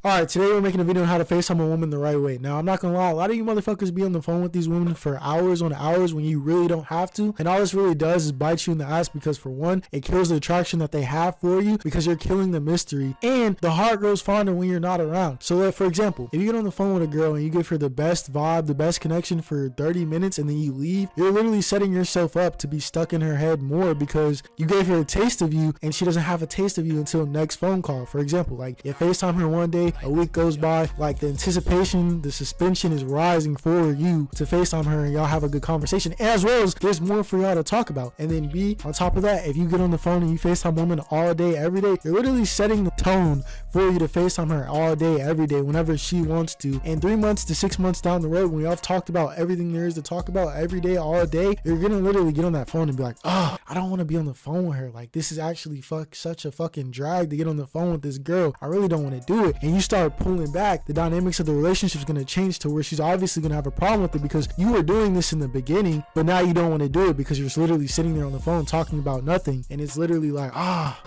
Alright, today we're making a video on how to FaceTime a woman the right way. Now, I'm not gonna lie, a lot of you motherfuckers be on the phone with these women for hours on hours when you really don't have to. And all this really does is bite you in the ass because, for one, it kills the attraction that they have for you because you're killing the mystery. And the heart grows fonder when you're not around. So that, for example, if you get on the phone with a girl and you give her the best vibe, the best connection for 30 minutes and then you leave, you're literally setting yourself up to be stuck in her head more because you gave her a taste of you and she doesn't have a taste of you until next phone call. For example, like you FaceTime her one day, a week goes by, like the anticipation, the suspension is rising for you to FaceTime her and y'all have a good conversation, as well as there's more for y'all to talk about. And then B, on top of that, if you get on the phone and you FaceTime women all day, every day, you're literally setting the tone for you to FaceTime her all day, every day, whenever she wants to. And 3 months to 6 months down the road, when y'all talked about everything there is to talk about every day, all day, you're gonna literally get on that phone and be like, oh, I don't want to be on the phone with her. Like, this is actually such a fucking drag to get on the phone with this girl. I really don't want to do it. And you start pulling back, the dynamics of the relationship is going to change to where she's obviously going to have a problem with it because you were doing this in the beginning, but now you don't want to do it because you're literally sitting there on the phone talking about nothing. And it's literally like,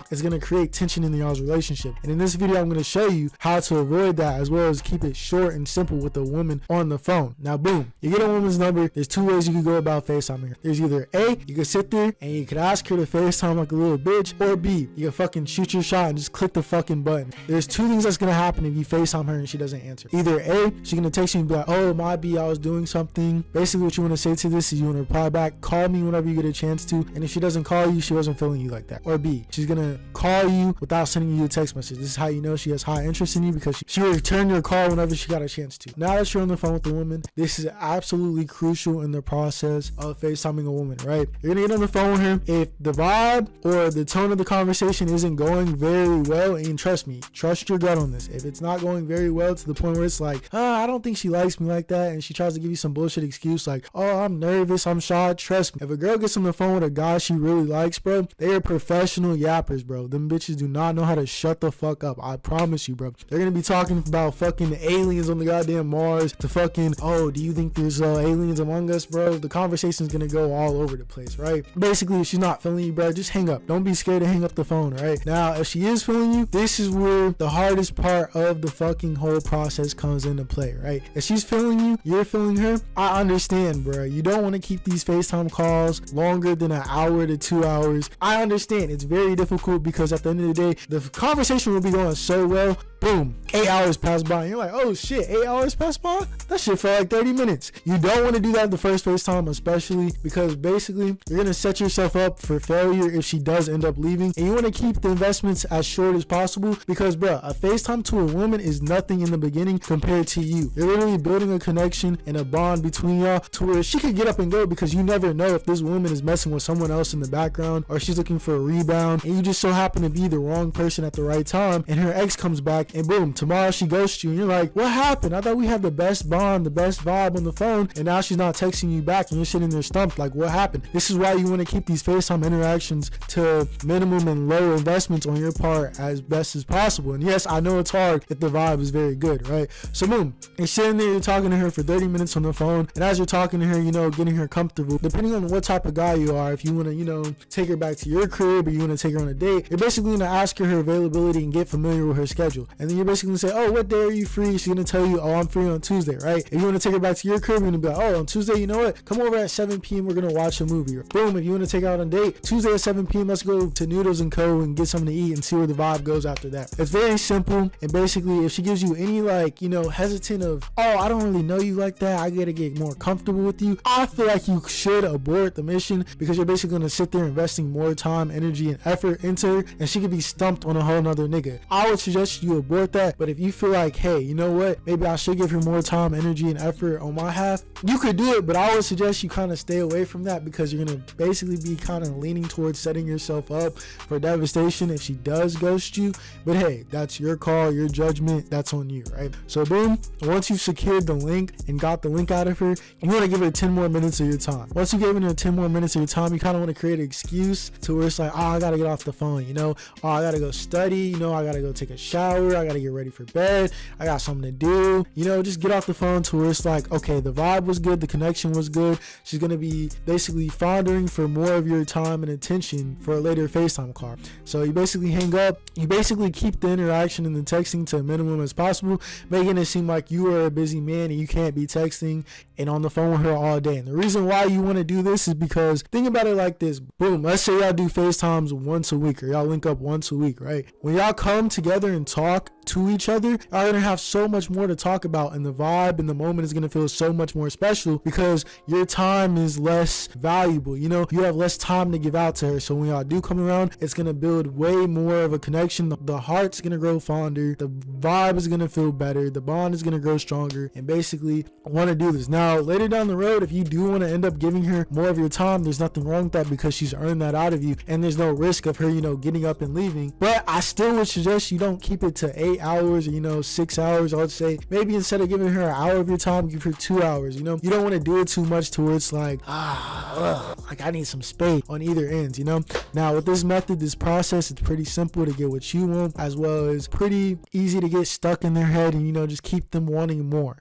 it's going to create tension in y'all's relationship. And in this video, I'm going to show you how to avoid that, as well as keep it short and simple with a woman on the phone. Now, boom, you get a woman's number. There's two ways you can go about FaceTiming her. There's either A, you can sit there and you can ask her to FaceTime like a little bitch, or B, you can fucking shoot your shot and just click the fucking button. There's two things that's going to happen if you FaceTime her and she doesn't answer. Either A, she's going to text you and be like, oh, my B, I was doing something. Basically, what you want to say to this is you want to reply back, call me whenever you get a chance to. And if she doesn't call you, she wasn't feeling you like that. Or B, she's going to call you without sending you a text message. This is how you know she has high interest in you, because she will return your call whenever she got a chance to. Now that you're on the phone with the woman, this is absolutely crucial in the process of FaceTiming a woman, right? You're going to get on the phone with her. If the vibe or the tone of the conversation isn't going very well, and trust me, trust your gut on this. If it's not going very well to the point where it's like, I don't think she likes me like that, and she tries to give you some bullshit excuse like, oh, I'm nervous, I'm shy, trust me. If a girl gets on the phone with a guy she really likes, bro, they are professional yappers, bro. Them bitches do not know how to shut the fuck up. I promise you, bro. They're gonna be talking about fucking aliens on the goddamn Mars to fucking, oh, do you think there's aliens among us, bro? The conversation's gonna go all over the place, right? Basically, if she's not feeling you, bro, just hang up. Don't be scared to hang up the phone, right? Now, if she is feeling you, this is where the hardest part of the fucking whole process comes into play, right? If she's feeling you, you're feeling her, I understand, bro. You don't want to keep these FaceTime calls longer than an hour to 2 hours. I understand it's very difficult because at the end of the day, the conversation will be going so well. Boom, 8 hours pass by and you're like, oh shit, 8 hours passed by? That shit felt like 30 minutes. You don't want to do that the first FaceTime, especially because basically you're going to set yourself up for failure if she does end up leaving. And you want to keep the investments as short as possible because, bro, a FaceTime to a woman is nothing in the beginning compared to you. You're literally building a connection and a bond between y'all to where she could get up and go, because you never know if this woman is messing with someone else in the background or she's looking for a rebound, and you just so happen to be the wrong person at the right time, and her ex comes back and boom, tomorrow she ghosts you and you're like, what happened? I thought we had the best bond, the best vibe on the phone, and now she's not texting you back and you're sitting there stumped like, what happened? This is why you want to keep these FaceTime interactions to minimum and low investments on your part as best as possible. And yes, I know it's hard if the vibe is very good, right? So boom, you're sitting there, you're talking to her for 30 minutes on the phone, and as you're talking to her, you know, getting her comfortable, depending on what type of guy you are, if you want to, you know, take her back to your crib or you want to take her on a date, you're basically going to ask her availability and get familiar with her schedule. And then you're basically going to say, oh, what day are you free? She's going to tell you, oh, I'm free on Tuesday, right? If you want to take her back to your crib, you're going to be like, oh, on Tuesday, you know what? Come over at 7 p.m. We're going to watch a movie. Or boom, if you want to take her out on a date, Tuesday at 7 p.m., let's go to Noodles & Co. and get something to eat and see where the vibe goes after that. It's very simple. And basically, if she gives you any, like, you know, hesitant of, oh, I don't really know you like that, I got to get more comfortable with you, I feel like you should abort the mission, because you're basically going to sit there investing more time, energy, and effort into her, and she could be stumped on a whole nother nigga. I would suggest you abort that. But if you feel like, hey, you know what, maybe I should give her more time, energy, and effort on my half, you could do it. But I would suggest you kind of stay away from that, because you're going to basically be kind of leaning towards setting yourself up for devastation if she does ghost you. But hey, that's your call, your judgment, that's on you, right? So boom, once you've secured the link and got the link out of her, you want to give her 10 more minutes of your time. Once you've given her 10 more minutes of your time, you kind of want to create an excuse to where it's like, oh, I got to get off the phone, you know, oh, I got to go study, you know, I got to go take a shower, I got to get ready for bed, I got something to do, you know, just get off the phone to where it's like, okay, the vibe was good, the connection was good, she's going to be basically fondering for more of your time and attention for a later FaceTime call. So you basically hang up, you basically keep the interaction and the texting to a minimum as possible, making it seem like you are a busy man and you can't be texting and on the phone with her all day. And the reason why you want to do this is because think about it like this. Boom, let's say y'all do FaceTimes once a week, or y'all link up once a week, right? When y'all come together and talk to each other, y'all gonna have so much more to talk about, and the vibe and the moment is gonna feel so much more special because your time is less valuable. You know, you have less time to give out to her. So when y'all do come around, it's gonna build way more of a connection. The heart's gonna grow fonder, the vibe is gonna feel better, the bond is gonna grow stronger, and basically want to do this. Now later down the road, if you do want to end up giving her more of your time, there's nothing wrong with that because she's earned that out of you, and there's no risk of her, you know, getting up and leaving. But I still would suggest you don't keep it to 8 hours or, you know, 6 hours. I would say maybe instead of giving her an hour of your time, give her 2 hours. You know, you don't want to do it too much to where it's like like I need some space on either ends, you know. Now with this method, this process, it's pretty simple to get what you want, as well as pretty easy to get stuck in their head and, you know, just keep them wanting more.